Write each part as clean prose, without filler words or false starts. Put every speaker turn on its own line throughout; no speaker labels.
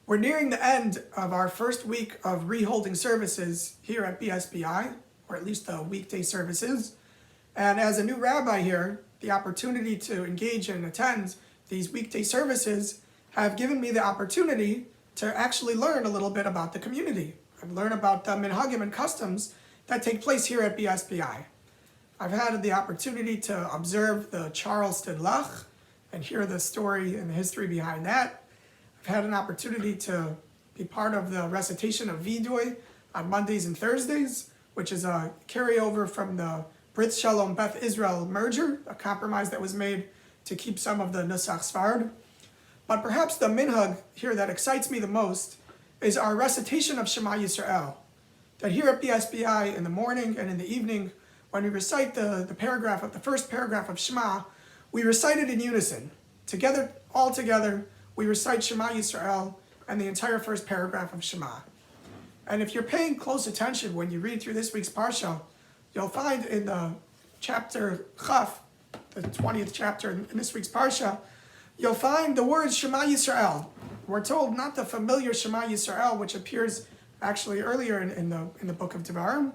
We're nearing the end of our first week of reholding services here at BSBI, or at least the weekday services. And as a new rabbi here, the opportunity to engage and attend these weekday services have given me the opportunity to actually learn a little bit about the community and learn about the minhagim and customs that take place here at BSBI. I've had the opportunity to observe the Charleston Lach and hear the story and the history behind that. I've had an opportunity to be part of the recitation of Vidoy on Mondays and Thursdays, which is a carryover from the Brit Shalom Beth Israel merger, a compromise that was made to keep some of the Nusach Sfard. But perhaps the minhag here that excites me the most is our recitation of Shema Yisrael. That here at BSBI in the morning and in the evening, when we recite the first paragraph of Shema, we recite it in unison. Together, all together, we recite Shema Yisrael and the entire first paragraph of Shema. And if you're paying close attention when you read through this week's Parsha, you'll find in the chapter Chaf, the 20th chapter in this week's Parsha, you'll find the words Shema Yisrael. We're told not the familiar Shema Yisrael, which appears actually earlier in the book of Devarim,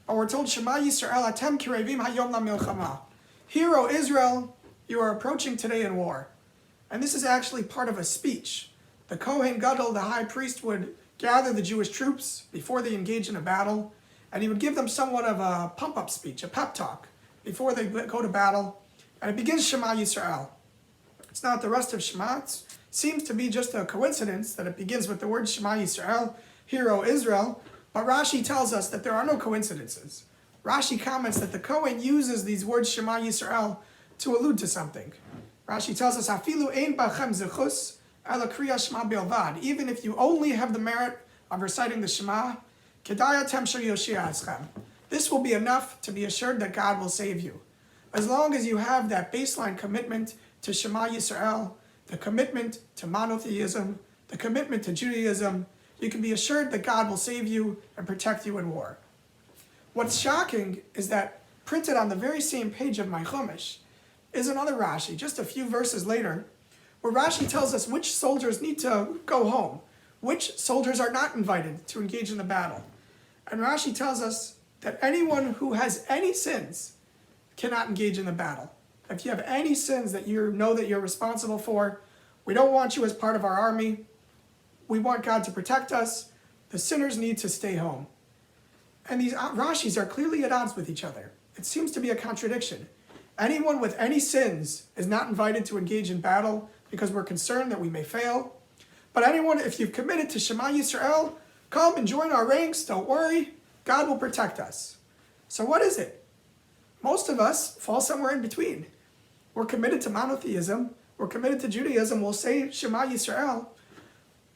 but we're told Shema Yisrael atem kirevim hayom lamilchama. Hear, O Israel, you are approaching today in war. And this is actually part of a speech. The Kohen Gadol, the high priest, would gather the Jewish troops before they engage in a battle, and he would give them somewhat of a pump-up speech, a pep talk, before they go to battle. And it begins Shema Yisrael. It's not the rest of Shema. It seems to be just a coincidence that it begins with the word Shema Yisrael, Hear, O Israel, but Rashi tells us that there are no coincidences. Rashi comments that the Kohen uses these words Shema Yisrael to allude to something. Rashi tells us, Afilu ein bachem zechus ela kriya Shema bilvad. Even if you only have the merit of reciting the Shema, kedaya temshar yoshia eschem. This will be enough to be assured that God will save you. As long as you have that baseline commitment to Shema Yisrael, the commitment to monotheism, the commitment to Judaism, you can be assured that God will save you and protect you in war. What's shocking is that printed on the very same page of my Chumash is another Rashi, just a few verses later, where Rashi tells us which soldiers need to go home, which soldiers are not invited to engage in the battle. And Rashi tells us that anyone who has any sins cannot engage in the battle. If you have any sins that you know that you're responsible for, we don't want you as part of our army. We want God to protect us. The sinners need to stay home. And these Rashis are clearly at odds with each other. It seems to be a contradiction. Anyone with any sins is not invited to engage in battle because we're concerned that we may fail. But anyone, if you've committed to Shema Yisrael, come and join our ranks. Don't worry. God will protect us. So what is it? Most of us fall somewhere in between. We're committed to monotheism. We're committed to Judaism. We'll say Shema Yisrael.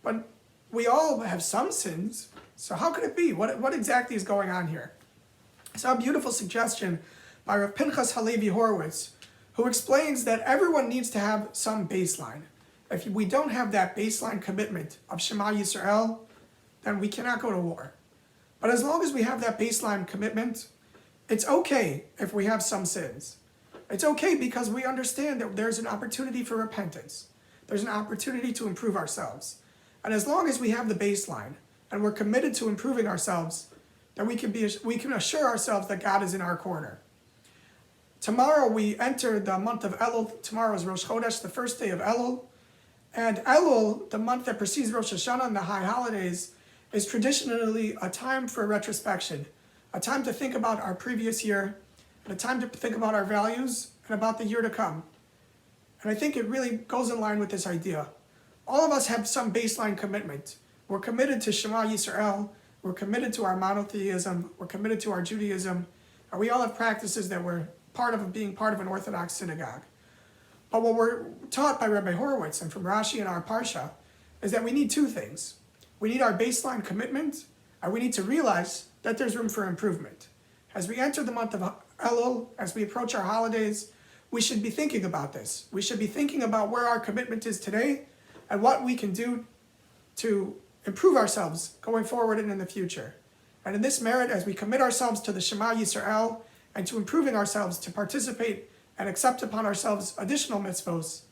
But we all have some sins. So how could it be? What exactly is going on here? I saw a beautiful suggestion by Rav Pinchas Halevi Horowitz, who explains that everyone needs to have some baseline. If we don't have that baseline commitment of Shema Yisrael, then we cannot go to war. But as long as we have that baseline commitment, it's okay if we have some sins. It's okay because we understand that there's an opportunity for repentance. There's an opportunity to improve ourselves. And as long as we have the baseline and we're committed to improving ourselves, then we can assure ourselves that God is in our corner. Tomorrow we enter the month of Elul. Tomorrow is Rosh Chodesh, the first day of Elul. And Elul, the month that precedes Rosh Hashanah and the high holidays, is traditionally a time for retrospection, a time to think about our previous year, and a time to think about our values and about the year to come. And I think it really goes in line with this idea. All of us have some baseline commitment. We're committed to Shema Yisrael. We're committed to our monotheism. We're committed to our Judaism. And we all have practices that we're part of being part of an Orthodox synagogue. But what we're taught by Rabbi Horowitz and from Rashi in our Parsha is that we need two things. We need our baseline commitment, and we need to realize that there's room for improvement. As we enter the month of Elul, as we approach our holidays, we should be thinking about this. We should be thinking about where our commitment is today and what we can do to improve ourselves going forward and in the future. And in this merit, as we commit ourselves to the Shema Yisrael and to improving ourselves to participate and accept upon ourselves additional mitzvos,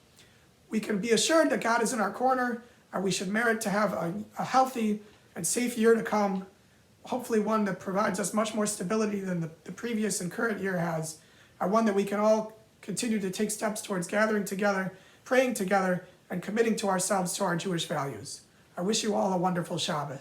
we can be assured that God is in our corner We should merit to have a healthy and safe year to come, hopefully one that provides us much more stability than the previous and current year has, one that we can all continue to take steps towards gathering together, praying together, and committing to ourselves to our Jewish values. I wish you all a wonderful Shabbos.